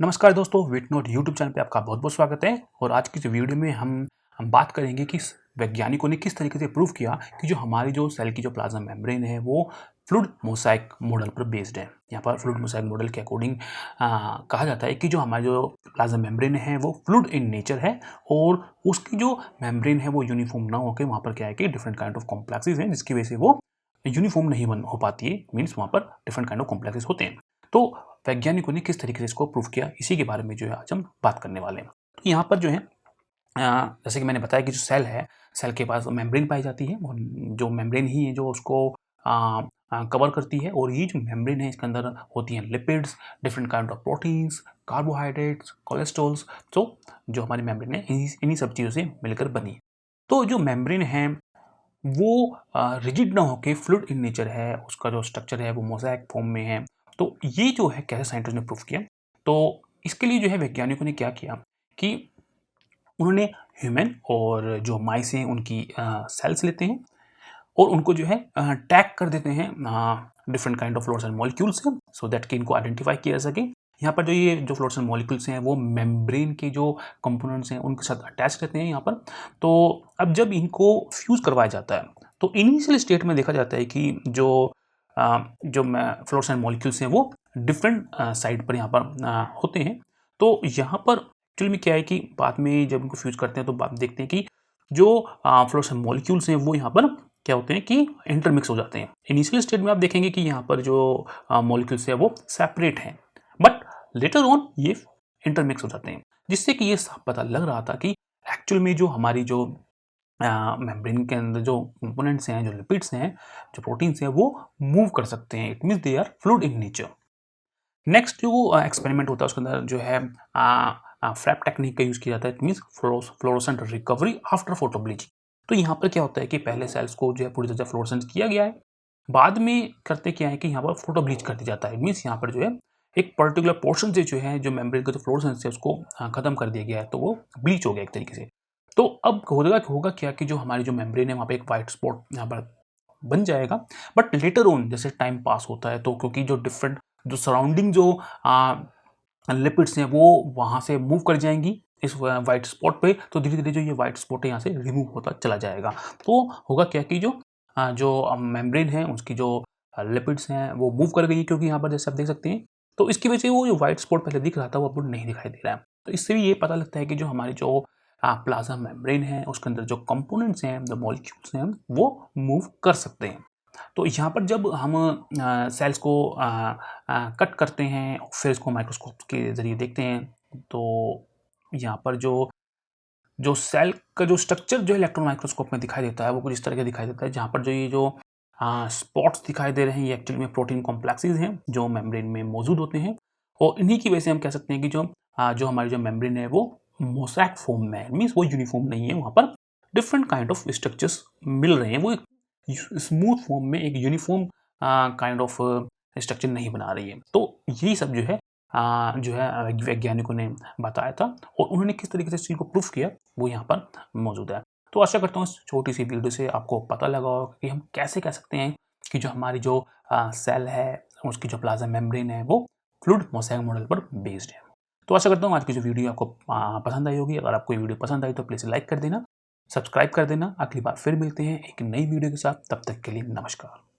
नमस्कार दोस्तों, wait note YouTube channel पे आपका बहुत बहुत स्वागत है। और आज की जो वीडियो में हम बात करेंगे कि वैज्ञानिकों ने किस तरीके से प्रूव किया कि जो हमारी जो सेल की जो प्लाज्मा मेम्ब्रेन है वो फ्लूइड मोज़ेक मॉडल पर बेस्ड है। यहाँ पर फ्लूइड मोज़ेक मॉडल के अकॉर्डिंग कहा जाता है कि जो हमारी जो प्लाज्मा मेम्ब्रेन है वो फ्लूइड इन नेचर है और उसकी जो मेम्ब्रेन है वो यूनिफॉर्म ना होकर वहाँ पर क्या है कि डिफरेंट काइंड ऑफ कॉम्प्लेक्सेस हैं, जिसकी वजह से वो यूनिफॉर्म नहीं बन हो पाती है। मीन्स वहाँ पर डिफरेंट काइंड ऑफ कॉम्प्लेक्सेस होते हैं। तो वैज्ञानिकों ने किस तरीके से इसको प्रूव किया, इसी के बारे में जो है आज हम बात करने वाले हैं। तो यहाँ पर जो है जैसे कि मैंने बताया कि जो सेल है, सेल के पास मेम्ब्रेन पाई जाती है और जो मेम्ब्रेन ही है जो उसको कवर करती है। और ये जो मेम्ब्रेन है इसके अंदर होती हैं lipids, different kind of proteins, carbohydrates, cholesterols. तो जो हमारी मेम्ब्रेन है इन्हीं सब चीज़ों से मिलकर बनी है। तो जो मेम्ब्रेन है वो रिजिड ना होके फ्लूइड इन नेचर है, उसका जो स्ट्रक्चर है वो मोज़ेक फॉर्म में है। तो ये जो है कैसे साइंटिस्ट ने प्रूव किया, तो इसके लिए जो है वैज्ञानिकों ने क्या किया कि उन्होंने ह्यूमन और जो माइस हैं उनकी सेल्स लेते हैं और उनको जो है टैग कर देते हैं different kind of fluorescent molecules हैं, सो दैट कि इनको आइडेंटिफाई किया जा सके। यहाँ पर ये जो फ्लोरोसेंट मॉलिक्यूल्स हैं वो मेम्ब्रेन के जो कंपोनेंट्स हैं उनके साथ अटैच रहते हैं यहाँ पर। तो अब जब इनको फ्यूज़ करवाया जाता है तो इनिशियल स्टेट में देखा जाता है कि जो फ्लोरोसेंट मॉलिक्यूल्स हैं वो डिफरेंट साइड पर यहाँ पर होते हैं। तो यहाँ पर एक्चुअली में क्या है कि बाद में जब इनको फ्यूज़ करते हैं तो बाद में देखते हैं कि जो फ्लोरोसेंट मॉलिक्यूल्स हैं वो यहाँ पर क्या होते हैं कि इंटरमिक्स हो जाते हैं। इनिशियल स्टेट में आप देखेंगे कि यहाँ पर जो मॉलिक्यूल्स है वो सेपरेट हैं, बट लेटर ऑन ये इंटरमिक्स हो जाते हैं, जिससे कि ये साफ पता लग रहा था कि एक्चुअल में जो हमारी जो मेम्ब्रेन के अंदर जो कंपोनेंट्स हैं, जो लिपिड्स हैं, जो प्रोटीन्स हैं वो मूव कर सकते हैं। It means they are fluid in nature. Next जो एक्सपेरिमेंट होता है उसके अंदर जो है फ्रैप टेक्निक का यूज़ किया जाता है। It means fluorescent recovery after photo bleaching. तो यहाँ पर क्या होता है कि पहले सेल्स को जो है पूरी तरह से फ्लोरोसेंट किया गया है, बाद में करते क्या है कि यहाँ पर फोटो ब्लीच कर दिया जाता है। मीन्स यहाँ पर जो है एक पर्टिकुलर पोर्शन से जो है जो मेम्ब्रेन का जो फ्लोरोसेंस है उसको खत्म कर दिया गया है, तो वो ब्लीच हो गया एक तरीके से। तो अब होगा क्या कि जो हमारी जो मेम्ब्रेन है वहाँ पे एक वाइट स्पॉट यहाँ पर बन जाएगा। बट लेटर ऑन जैसे टाइम पास होता है तो क्योंकि जो डिफरेंट जो सराउंडिंग जो लिपिड्स हैं वो वहाँ से मूव कर जाएंगी इस वाइट स्पॉट पे, तो धीरे धीरे जो ये वाइट स्पॉट है यहाँ से रिमूव होता चला जाएगा। तो होगा क्या कि जो मेम्ब्रेन है उसकी जो लिपिड्स हैं वो मूव कर गई, क्योंकि यहाँ पर जैसे आप देख सकते हैं। तो इसकी वजह से वो जो व्हाइट स्पॉट पहले दिख रहा था वो अब नहीं दिखाई दे रहा है। तो इससे भी ये पता लगता है कि जो हमारी जो प्लाज्मा मेम्ब्रेन है उसके अंदर जो कंपोनेंट्स हैं, जो मॉलिक्यूल्स हैं वो मूव कर सकते हैं। तो यहाँ पर जब हम सेल्स को कट करते हैं फिर इसको माइक्रोस्कोप के ज़रिए देखते हैं, तो यहाँ पर जो सेल का जो स्ट्रक्चर जो इलेक्ट्रॉन माइक्रोस्कोप में दिखाई देता है वो कुछ इस तरह का दिखाई देता है। जहाँ पर जो ये जो स्पॉट्स दिखाई दे रहे हैं ये एक्चुअली में प्रोटीन कॉम्प्लेक्सेस हैं जो मेम्ब्रेन में मौजूद होते हैं। और इन्हीं की वजह से हम कह सकते हैं कि जो हमारी जो मेम्ब्रेन है वो मोज़ेक फॉर्म में है। मीन्स वो यूनिफॉर्म नहीं है, वहाँ पर डिफरेंट काइंड ऑफ स्ट्रक्चर्स मिल रहे हैं। वो स्मूथ फॉर्म में एक यूनिफॉर्म काइंड ऑफ स्ट्रक्चर नहीं बना रही है। तो यही सब जो है वैज्ञानिकों ने बताया था और उन्होंने किस तरीके से इस चीज़ को प्रूफ किया वो यहाँ पर मौजूद है। तो आशा करता हूँ इस छोटी सी वीडियो से आपको पता लगा होगा कि हम कैसे कह सकते हैं कि जो हमारी जो सेल है उसकी जो प्लाज्मा मेम्ब्रेन है वो फ्लूइड मोज़ेक मॉडल पर बेस्ड है। तो आशा करता हूँ आज की जो वीडियो आपको पसंद आई होगी। अगर आपको ये वीडियो पसंद आई तो प्लीज़ लाइक कर देना, सब्सक्राइब कर देना। अगली बार फिर मिलते हैं एक नई वीडियो के साथ, तब तक के लिए नमस्कार।